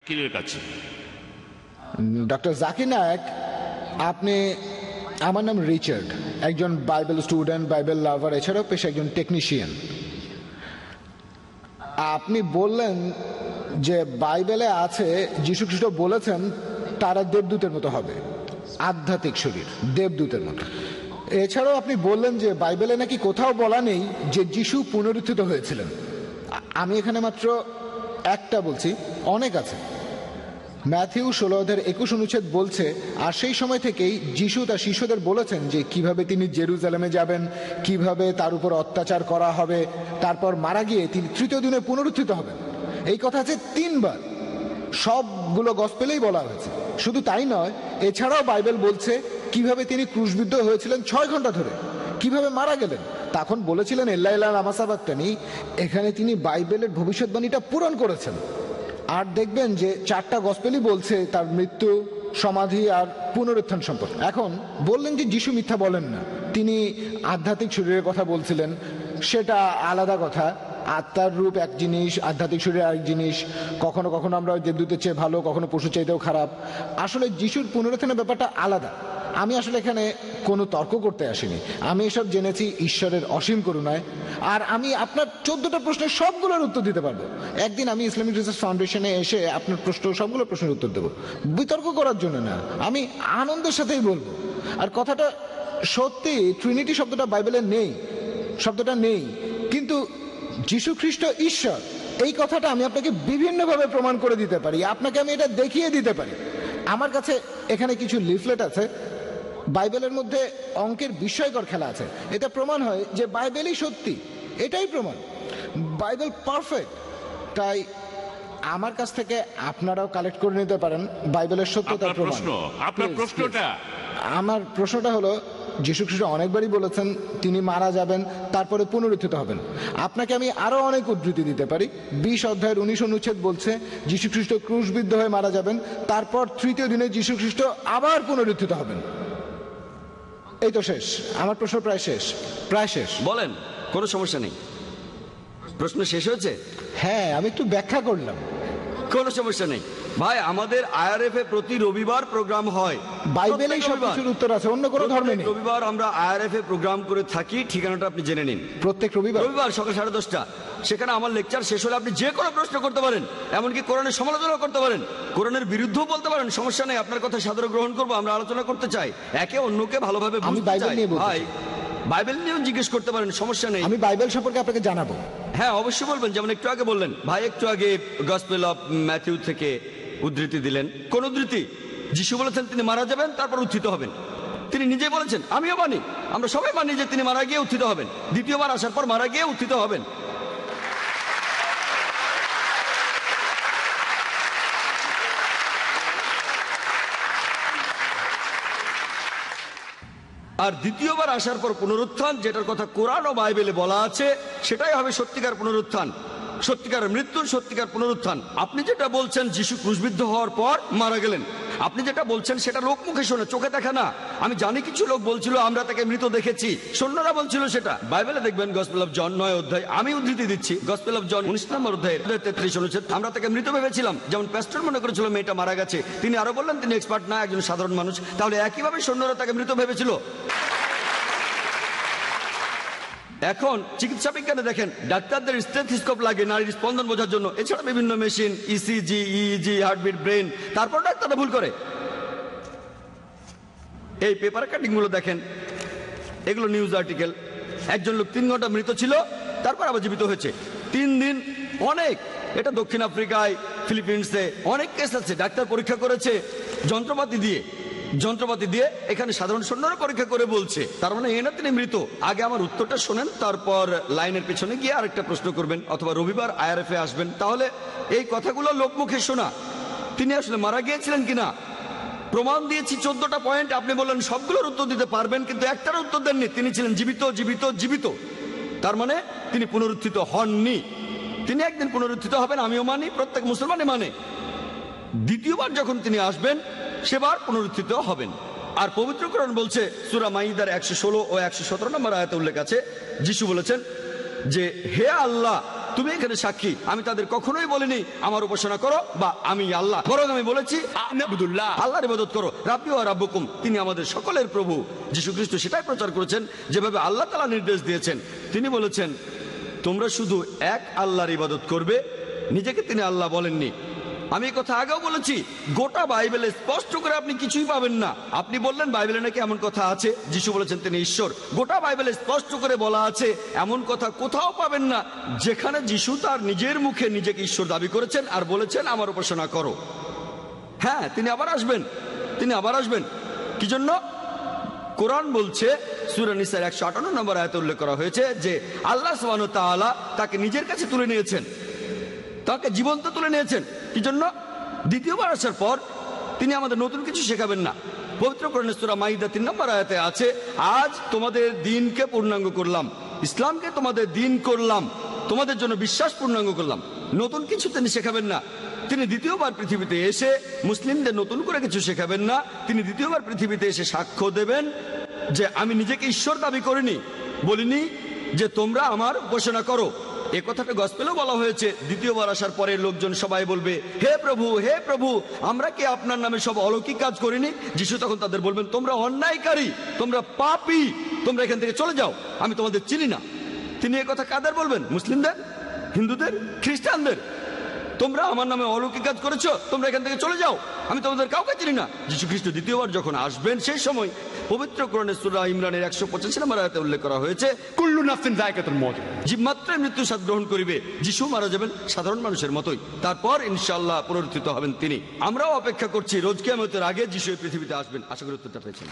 কাছে ডক্টর জাকির নায়েক, আপনি, আমার নাম রিচার্ড, একজন বাইবেল স্টুডেন্ট, বাইবেল লাভার, এছাড়াও পেশা একজন টেকনিশিয়ান। আপনি বললেন যে বাইবেলে আছে যীশু খ্রিস্ট বলেছেন তারা দেবদূতের মতো হবে, আধ্যাত্মিক শরীর দেবদূতের মতো। এছাড়াও আপনি বললেন যে বাইবেলে নাকি কোথাও বলা নেই যে যীশু পুনরুত্থিত হয়েছিলেন। আমি এখানে মাত্র একটা বলছি, অনেক আছে। ম্যাথিউ 16:21 বলছে, আর সেই সময় থেকেই যিশু তার শিষ্যদের বলেছেন যে কিভাবে তিনি জেরুজালেমে যাবেন, কিভাবে তার উপর অত্যাচার করা হবে, তারপর মারা গিয়ে তিনি তৃতীয় দিনে পুনরুত্থিত হবেন। এই কথা আছে 3 বার, সবগুলো গসপেলেই বলা হয়েছে। শুধু তাই নয়, এছাড়াও বাইবেল বলছে কিভাবে তিনি ক্রুশবিদ্ধ হয়েছিলেন 6 ঘন্টা ধরে, কিভাবে মারা গেলেন, তখন বলেছিলেন এল্লাইলা লামাসাবাত্তানি। এখানে তিনি বাইবেলের ভবিষ্যৎবাণীটা পূরণ করেছেন। আর দেখবেন যে 4টা গসপেলই বলছে তার মৃত্যু, সমাধি আর পুনরুত্থান সম্পর্কে। এখন বললেন যে যিশু মিথ্যা বলেন না, তিনি আধ্যাত্মিক শরীরের কথা বলছিলেন, সেটা আলাদা কথা। আত্মার রূপ এক জিনিস, আধ্যাত্মিক শরীর আরেক জিনিস। কখনো কখনো আমরা দেবদূতের চেয়ে ভালো, কখনো পশু চাইতেও খারাপ। আসলে যিশুর পুনরুত্থানের ব্যাপারটা আলাদা। আমি আসলে এখানে কোনো তর্ক করতে আসিনি, আমি এসব জেনেছি ঈশ্বরের অসীম করুণায়। আর আমি আপনার 14টা প্রশ্নের সবগুলোর উত্তর দিতে পারবো। একদিন আমি ইসলামিক রিসার্চ ফাউন্ডেশনে এসে আপনার সবগুলো প্রশ্নের উত্তর দেবো, বিতর্ক করার জন্য না, আমি আনন্দের সাথেই বলবো। আর কথাটা সত্যি, ট্রিনিটি শব্দটা বাইবেলে নেই, শব্দটা নেই, কিন্তু যীশু খ্রিস্ট ঈশ্বর, এই কথাটা আমি আপনাকে বিভিন্নভাবে প্রমাণ করে দিতে পারি, আপনাকে আমি এটা দেখিয়ে দিতে পারি। আমার কাছে এখানে কিছু লিফলেট আছে, বাইবেলের মধ্যে অঙ্কের বিস্ময়কর খেলা আছে। এটা প্রমাণ হয় যে বাইবেলই সত্যি, এটাই প্রমাণ, বাইবেল পারফেক্ট। তাই আমার কাছ থেকে আপনারাও কালেক্ট করে নিতে পারেন বাইবেলের সত্যতার প্রমাণ। আপনার প্রশ্নটা, আমার প্রশ্নটা হলো, যীশু খ্রিস্ট অনেকবারই বলেছেন তিনি মারা যাবেন, তারপরে পুনরুত্থিত হবেন। আপনাকে আমি আরো অনেক উদ্ধৃতি দিতে পারি। 20:19 বলছে যীশু খ্রিস্ট ক্রুশবিদ্ধ হয়ে মারা যাবেন, তারপর তৃতীয় দিনে যীশু খ্রিস্ট আবার পুনরুত্থিত হবেন। এই তো শেষ, আমার প্রশ্ন প্রায় শেষ, প্রায় শেষ। বলেন, কোনো সমস্যা নেই। প্রশ্ন শেষ হয়েছে? হ্যাঁ, আমি একটু ব্যাখ্যা করলাম। কোনো সমস্যা নেই ভাই, আমাদের আইআরএফ এ প্রতি রবিবার প্রোগ্রাম হয়। বাইবেলেই সবকিছুর উত্তর আছে, অন্য কোনো ধর্মে নেই। রবিবার আমরা আইআরএফ এ প্রোগ্রাম করে থাকি, ঠিকানাটা আপনি জেনে নিন। প্রত্যেক রবিবার সকাল 10:30। সেখানে আমার লেকচার শেষ হলে আপনি যে কোনো প্রশ্ন করতে পারেন, এমনকি কোরআনের সমালোচনা করতে পারেন, কোরআনের বিরুদ্ধেও বলতে পারেন, সমস্যা নেই। আপনার কথা সাদরে গ্রহণ করবো, আমরা আলোচনা করতে চাই, একে অন্যকে ভালোভাবে বুঝতে চাই। ভাই, বাইবেল নিয়েও জিজ্ঞেস করতে পারেন, সমস্যা নেই। আমি বাইবেল সম্পর্কে আপনাকে জানাবো। হ্যাঁ, অবশ্যই বলবেন। যেমন একটু আগে বললেন ভাই, একটু আগে গসপেল অফ ম্যাথিউ থেকে উদ্ধৃতি দিলেন। কোন উদ্ধৃতি? যিশু বলেছেন তিনি মারা যাবেন, তারপর উত্থিত হবেন। তিনি নিজে বলেছেন, আমিও মানি, আমরা সবাই মানি যে তিনি মারা গিয়ে উত্থিত হবেন, দ্বিতীয়বার আসার পর মারা গিয়ে উত্থিত হবেন। আর দ্বিতীয়বার আসার পর পুনরুত্থান, যেটার কথা কোরআন ও বাইবেলে বলা আছে, সেটাই হবে সত্যিকার পুনরুত্থান, সত্যিকার মৃত্যুর সত্যিকার পুনরুত্থান। আপনি যেটা বলছেন যিশু ক্রুশবিদ্ধ হওয়ার পর মারা গেলেন, আপনি যেটা বলছেন সেটা লোক মুখে শোনে, চোখে দেখা না। আমি জানি কিছু লোক বলছিল আমরা তাকে মৃত দেখেছি, সৈন্যরা বলছিল সেটা। বাইবেলে দেখবেন গসপেল অফ জন 9 অধ্যায়, আমি উদ্ধৃতি দিচ্ছি, গসপেল অফ জন 19 নম্বর অধ্যায় 33 আমরা তাকে মৃত ভেবেছিলাম। যেমন প্যাস্টর মনে করেছিল মেয়েটা মারা গেছে, তিনি আরো বললেন তিনি এক্সপার্ট না, একজন সাধারণ মানুষ। তাহলে একইভাবে সৈন্যরা তাকে মৃত ভেবেছিল। এখন চিকিৎসা বিজ্ঞানে দেখেন, ডাক্তারদের স্টেথোস্কোপ লাগে নারীর স্পন্দন বোঝার জন্য, এছাড়া বিভিন্ন machine, ECG, EEG, heartbeat, brain. তারপর ডাক্তাররা ভুল করে। এই পেপার কাটিং গুলো দেখেন, এগুলো নিউজ আর্টিকেল। একজন লোক 3 ঘন্টা মৃত ছিল, তারপর আবার জীবিত হয়েছে 3 দিন। অনেক, এটা দক্ষিণ আফ্রিকায়, ফিলিপিন্সে অনেক কেস আছে। ডাক্তার পরীক্ষা করেছে যন্ত্রপাতি দিয়ে, এখানে সাধারণ সৈন্যরা পরীক্ষা করে বলছে, তার মানে এ না তিনি মৃত। আগে আমার উত্তরটা শোনেন, তারপর লাইনের পেছনে গিয়ে আরেকটা প্রশ্ন করবেন, অথবা রবিবার আইআরএফ এ আসবেন। তাহলে এই কথাগুলো লোকমুখে শোনা, তিনি আসলে মারা গিয়েছিলেন কিনা প্রমাণ দিয়েছি। 14টা পয়েন্ট, আপনি বললেন সবগুলোর উত্তর দিতে পারবেন, কিন্তু একটার উত্তর দেননি। তিনি ছিলেন জীবিত, জীবিত, জীবিত। তার মানে তিনি পুনরুত্থিত হননি। তিনি একদিন পুনরুত্থিত হবেন, আমিও মানি, প্রত্যেক মুসলমানই মানে। দ্বিতীয়বার যখন তিনি আসবেন, সেবার পুনরুত্থিত হবেন। আর পবিত্র কোরআন বলছে, সূরা মাইদার 116 ও 117 নম্বর আয়াতে উল্লেখ আছে, যিশু বলেছেন যে হে আল্লাহ, তুমি এখানে সাক্ষী, আমি তাদের কখনোই বলিনি আমার উপাসনা করো বা আমি আল্লাহ, বরং আমি বলেছি আবদুল্লাহ আল্লাহর ইবাদত করো, রাব্বি ওয়া রাব্বুকুম, তিনি আমাদের সকলের প্রভু। যীশু খ্রিস্ট সেটাই প্রচার করেছেন যেভাবে আল্লাহ তাআলা নির্দেশ দিয়েছেন। তিনি বলেছেন তোমরা শুধু এক আল্লাহর ইবাদত করবে, নিজেকে তিনি আল্লাহ বলেননি। আমি এই কথা আগেও বলেছি, গোটা বাইবেলে স্পষ্ট করে আপনি কিছুই পাবেন না। আপনি বললেন বাইবেলে নাকি এমন কথা আছে, যিশু বলেছেন তিনি ঈশ্বর। গোটা বাইবেলে স্পষ্ট করে বলা আছে এমন কথা কোথাও পাবেন না যেখানে যিশু তার নিজের মুখে নিজেকে ঈশ্বর দাবি করেছেন আর বলেছেন আমার উপাসনা করো। হ্যাঁ, তিনি আবার আসবেন, তিনি আবার আসবেন। কি জন্য? কোরআন বলছে সূরা নিসার 158 নম্বর আয়াতে উল্লেখ করা হয়েছে যে আল্লাহ সুবহানাহু ওয়া তাআলা তাকে নিজের কাছে তুলে নিয়েছেন, তাকে জীবন্ত তুলে নিয়েছেন। কি জন্য? দ্বিতীয়বার আসার পর তিনি আমাদের নতুন কিছু শেখাবেন না। পবিত্র কোরআনের সূরা মাইদা 3 নম্বর আয়াতে আছে আজ তোমাদের দিনকে পূর্ণাঙ্গ করলাম, ইসলামকে তোমাদের দিন করলাম, তোমাদের জন্য বিশ্বাস পূর্ণাঙ্গ করলাম। নতুন কিছু তিনি শেখাবেন না। তিনি দ্বিতীয়বার পৃথিবীতে এসে মুসলিমদের নতুন করে কিছু শেখাবেন না। তিনি দ্বিতীয়বার পৃথিবীতে এসে সাক্ষ্য দেবেন যে আমি নিজেকে ঈশ্বর দাবি করিনি, বলিনি যে তোমরা আমার উপাসনা করো। এ কথাটা গসপেলেও বলা হয়েছে দ্বিতীয়বার আসার পরে লোকজন সবাই বলবে হে প্রভু, হে প্রভু, আমরা কি আপনার নামে সব অলৌকিক কাজ করিনি? যিশু তখন তাদের বলবেন তোমরা অন্যায়কারী, তোমরা পাপী, তোমরা এখান থেকে চলে যাও, আমি তোমাদের চিনি না। তিনি এ কথা কাদের বলবেন? মুসলিমদের, হিন্দুদের, খ্রিস্টানদের। তোমরা আমার নামে অলৌকিক কাজ করেছো, তোমরা এখান থেকে চলে যাও, আমি তোমাদের কাউকে চিনি না। যীশু খ্রিস্ট দ্বিতীয়বার যখন আসবেন সেই সময় পবিত্র কোরআনের সূরা ইমরানের 185 নম্বর আয়াতে উল্লেখ করা হয়েছে কুল্লু নাফসিন যায়কাতুল মউত, জীবমাত্রায় মৃত্যু স্বাদ গ্রহণ করিবে। যিশু মারা যাবেন সাধারণ মানুষের মতোই, তারপর ইনশাআল্লাহ পুনরুত্থিত হবেন তিনি। আমরাও অপেক্ষা করছি রোজ কিয়ামতের আগে যিশু এই পৃথিবীতে আসবেন। আশা করি উত্তরটা পেয়েছেন।